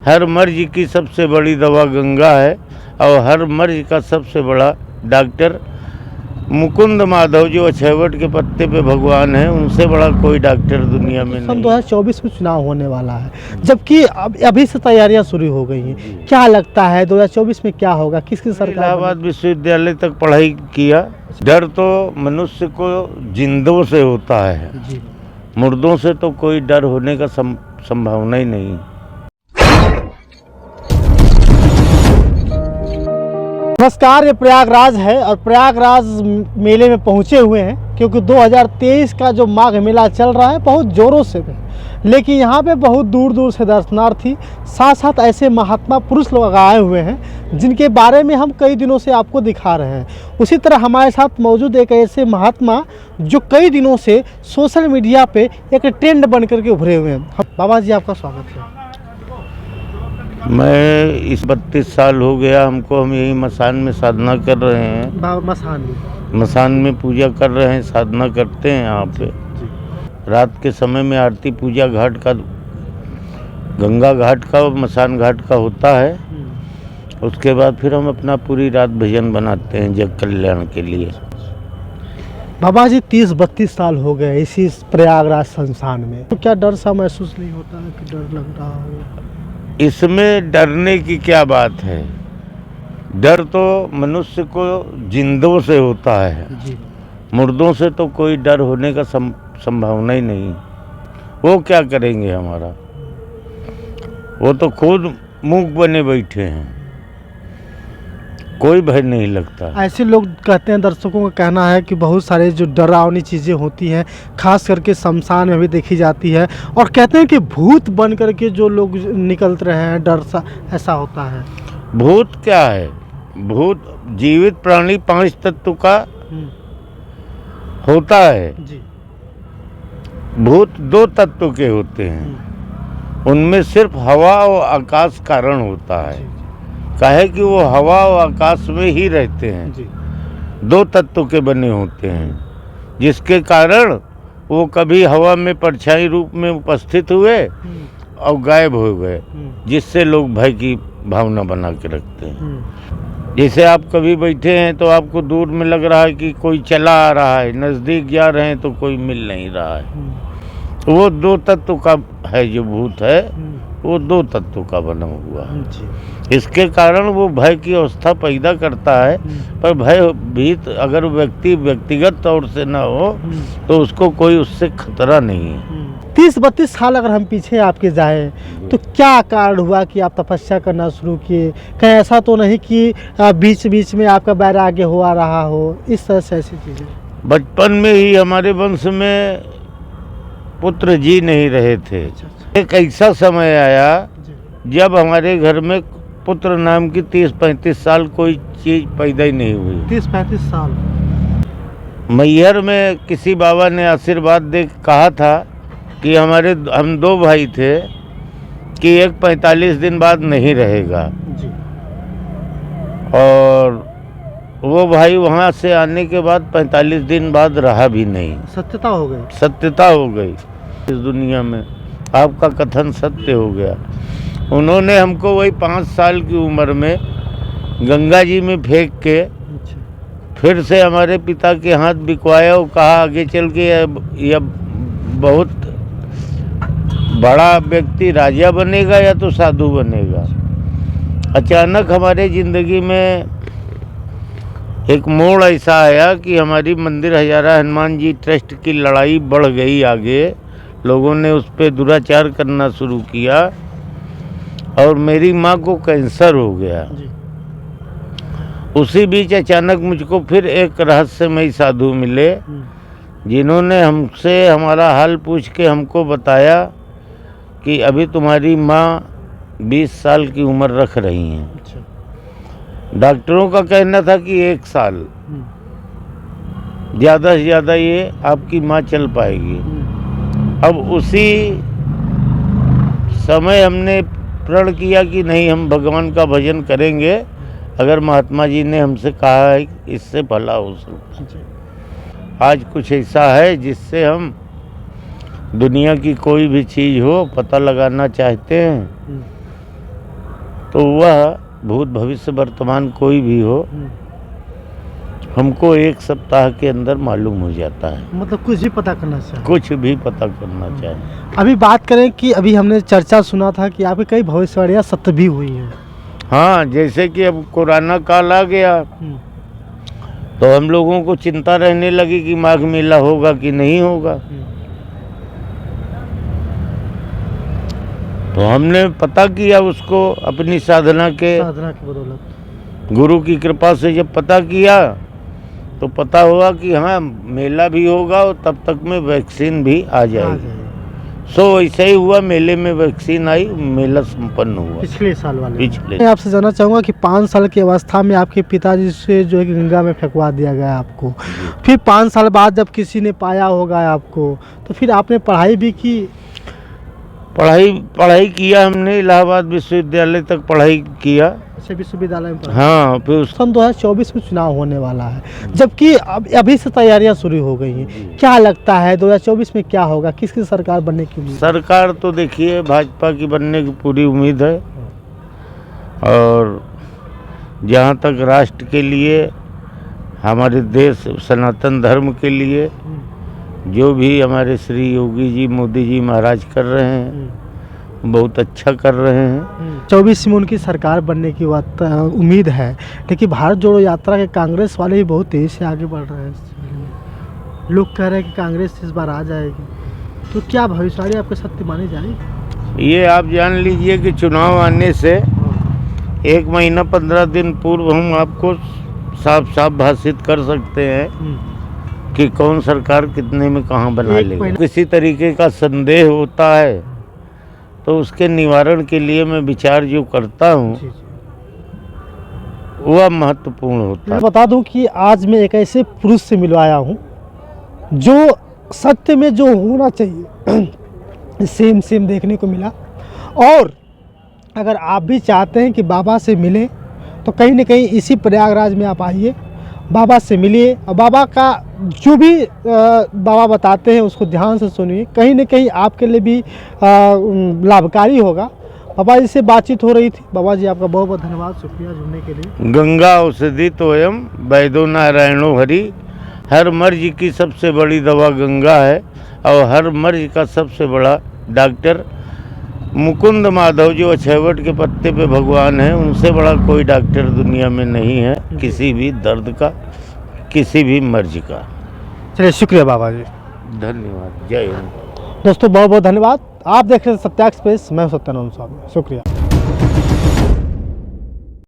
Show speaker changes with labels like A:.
A: हर मर्ज की सबसे बड़ी दवा गंगा है और हर मर्ज का सबसे बड़ा डॉक्टर मुकुंद माधव जो अछेवट के पत्ते पे भगवान है, उनसे बड़ा कोई डॉक्टर दुनिया में
B: सन
A: नहीं।
B: 2024 में चुनाव होने वाला है, जबकि अभी से तैयारियां शुरू हो गई हैं। क्या लगता है 2024 में क्या होगा, किसकी सरकार
A: इलाहाबाद विश्वविद्यालय तक पढ़ाई किया। डर तो मनुष्य को जिंदों से होता है,
B: जी।
A: मुर्दों से तो कोई डर होने का संभावना ही नहीं।
B: नमस्कार, ये प्रयागराज है और प्रयागराज मेले में पहुंचे हुए हैं क्योंकि 2023 का जो माघ मेला चल रहा है बहुत ज़ोरों से है। लेकिन यहाँ पे बहुत दूर दूर से दर्शनार्थी साथ साथ ऐसे महात्मा पुरुष लोग आए हुए हैं जिनके बारे में हम कई दिनों से आपको दिखा रहे हैं। उसी तरह हमारे साथ मौजूद एक ऐसे महात्मा जो कई दिनों से सोशल मीडिया पे एक ट्रेंड बन करके उभरे हुए हैं। बाबा जी, आपका स्वागत है।
A: मैं इस 32 साल हो गया हमको, हम यही मसान में साधना कर रहे हैं। मसान में पूजा कर रहे हैं, साधना करते हैं यहाँ पे। रात के समय में आरती पूजा घाट का, गंगा घाट का और मसान घाट का होता है। उसके बाद फिर हम अपना पूरी रात भजन बनाते हैं जग कल्याण के लिए।
B: बाबा जी 30-32 साल हो गए इसी प्रयागराज संस्थान में, तो क्या डर सा महसूस नहीं होता है कि डर लग रहा हो?
A: इसमें डरने की क्या बात है? डर तो मनुष्य को जिंदों से होता है,
B: जी।
A: मुर्दों से तो कोई डर होने का संभावना ही नहीं। वो क्या करेंगे हमारा? वो तो खुद मूक बने बैठे हैं, कोई भय नहीं लगता।
B: ऐसे लोग कहते हैं, दर्शकों का कहना है कि बहुत सारे जो डरावनी चीज़ें होती हैं खास करके शमशान में भी देखी जाती है, और कहते हैं कि भूत बन करके जो लोग निकलते रहे हैं, डर सा ऐसा होता है।
A: भूत क्या है? भूत जीवित प्राणी 5 तत्व का होता है।
B: जी।
A: भूत 2 तत्व के होते हैं, उनमें सिर्फ हवा और आकाश कारण होता है। काहे कि वो हवा और आकाश में ही रहते हैं।
B: जी।
A: 2 तत्व के बने होते हैं, जिसके कारण वो कभी हवा में परछाई रूप में उपस्थित हुए और गायब हो गए, जिससे लोग भय की भावना बना के रखते हैं। जैसे आप कभी बैठे हैं तो आपको दूर में लग रहा है कि कोई चला आ रहा है, नज़दीक जा रहे हैं तो कोई मिल नहीं रहा है। तो वो 2 तत्व का है जो भूत है, वो 2 तत्व का बना हुआ है। इसके कारण वो भय की अवस्था पैदा करता है। पर भय भी अगर व्यक्तिगत तौर से ना हो तो उसको कोई उससे खतरा नहीं है।
B: 30-32 साल अगर हम पीछे आपके जाएं तो क्या कारण हुआ कि आप तपस्या करना शुरू किए? कहीं ऐसा तो नहीं कि बीच बीच में आपका वैराग्य हुआ रहा हो, इस तरह से ऐसी चीज़ें?
A: बचपन में ही हमारे वंश में पुत्र जी नहीं रहे थे। एक ऐसा समय आया जब हमारे घर में पुत्र नाम की 30-35 साल कोई चीज़ पैदा ही नहीं हुई।
B: 30-35 साल
A: मैहर में किसी बाबा ने आशीर्वाद दे कहा था कि हम 2 भाई थे कि एक 45 दिन बाद नहीं रहेगा।
B: जी।
A: और वो भाई वहाँ से आने के बाद 45 दिन बाद रहा भी नहीं।
B: सत्यता हो गई।
A: सत्यता हो गई इस दुनिया में, आपका कथन सत्य हो गया। उन्होंने हमको वही 5 साल की उम्र में गंगा जी में फेंक के फिर से हमारे पिता के हाथ बिकवाया और कहा आगे चल के यह बहुत बड़ा व्यक्ति राजा बनेगा या तो साधु बनेगा। अचानक हमारे ज़िंदगी में एक मोड़ ऐसा आया कि हमारी मंदिर हजारा हनुमान जी ट्रस्ट की लड़ाई बढ़ गई आगे। लोगों ने उस पर दुराचार करना शुरू किया और मेरी माँ को कैंसर हो गया। उसी बीच अचानक मुझको फिर एक रहस्यमयी साधु मिले जिन्होंने हमसे हमारा हाल पूछ के हमको बताया कि अभी तुम्हारी माँ 20 साल की उम्र रख रही हैं। डॉक्टरों का कहना था कि 1 साल ज़्यादा से ज़्यादा ये आपकी माँ चल पाएगी। अब उसी समय हमने प्रण किया कि नहीं, हम भगवान का भजन करेंगे अगर महात्मा जी ने हमसे कहा है इससे भला हो सकता है। आज कुछ ऐसा है जिससे हम दुनिया की कोई भी चीज़ हो पता लगाना चाहते हैं तो वह भूत भविष्य वर्तमान कोई भी हो, हमको 1 सप्ताह के अंदर मालूम हो जाता है।
B: मतलब कुछ भी पता करना चाहिए,
A: कुछ भी पता करना चाहिए।
B: अभी बात करें कि अभी हमने चर्चा सुना था कि आपकी कई भविष्यवाणियाँ सत्य भी हुई हैं।
A: हाँ, जैसे कि अब कोरोना काल आ गया तो हम लोगों को चिंता रहने लगी कि माघ मेला होगा कि नहीं होगा। तो हमने पता किया उसको अपनी साधना के
B: बदौलत,
A: गुरु की कृपा से जब पता किया तो पता हुआ कि हाँ मेला भी होगा और तब तक में वैक्सीन भी आ जाएगी। सो ऐसे ही हुआ, मेले में वैक्सीन आई, मेला संपन्न हुआ
B: पिछले साल वाले।
A: पिछले
B: मैं आपसे जानना चाहूँगा कि 5 साल की अवस्था में आपके पिताजी से जो है कि गंगा में फेंकवा दिया गया आपको, फिर 5 साल बाद जब किसी ने पाया होगा आपको, तो फिर आपने पढ़ाई भी की?
A: पढ़ाई किया हमने, इलाहाबाद विश्वविद्यालय तक पढ़ाई किया।
B: अच्छा, विश्वविद्यालय में?
A: हाँ, फिर
B: सन 2024 में चुनाव होने वाला है, जबकि अभी से तैयारियां शुरू हो गई हैं। क्या लगता है 2024 में क्या होगा, किसकी सरकार बनने की उम्मीद?
A: सरकार तो देखिए भाजपा की बनने की पूरी उम्मीद है। और जहाँ तक राष्ट्र के लिए, हमारे देश सनातन धर्म के लिए जो भी हमारे श्री योगी जी, मोदी जी महाराज कर रहे हैं, बहुत अच्छा कर रहे हैं।
B: 24 में उनकी सरकार बनने की उम्मीद है, लेकिन भारत जोड़ो यात्रा के कांग्रेस वाले भी बहुत तेज़ी से आगे बढ़ रहे हैं। लोग कह रहे हैं कि कांग्रेस इस बार आ जाएगी, तो क्या भविष्यवाणी आपके सत्य मानी जाएगी?
A: ये आप जान लीजिए कि चुनाव आने से 1 महीना 15 दिन पूर्व हम आपको साफ साफ भाषित कर सकते हैं कि कौन सरकार कितने में कहाँ बना लेगी। किसी तरीके का संदेह होता है तो उसके निवारण के लिए मैं विचार जो करता हूँ वह महत्वपूर्ण होता है।
B: बता दूं कि आज मैं एक ऐसे पुरुष से मिलवाया हूँ जो सत्य में जो होना चाहिए सेम देखने को मिला। और अगर आप भी चाहते हैं कि बाबा से मिलें तो कहीं ना कहीं इसी प्रयागराज में आप आइए, बाबा से मिलिए और बाबा का जो भी बाबा बताते हैं उसको ध्यान से सुनिए, कहीं ना कहीं आपके लिए भी लाभकारी होगा। बाबा जी से बातचीत हो रही थी। बाबा जी आपका बहुत बहुत धन्यवाद, शुक्रिया जुड़ने के लिए।
A: गंगा औषधि तोयम वैदो नारायणो हरि, हर मर्ज की सबसे बड़ी दवा गंगा है और हर मर्ज का सबसे बड़ा डॉक्टर मुकुंद माधव जो अछैवट के पत्ते पे भगवान है, उनसे बड़ा कोई डॉक्टर दुनिया में नहीं है किसी भी दर्द का, किसी भी मर्ज का।
B: चलिए, शुक्रिया बाबा जी,
A: धन्यवाद, जय हिंद।
B: दोस्तों बहुत बहुत धन्यवाद। आप देख रहे हैं सत्या एक्सप्रेस, मैं सत्यानंद स्वामी, शुक्रिया।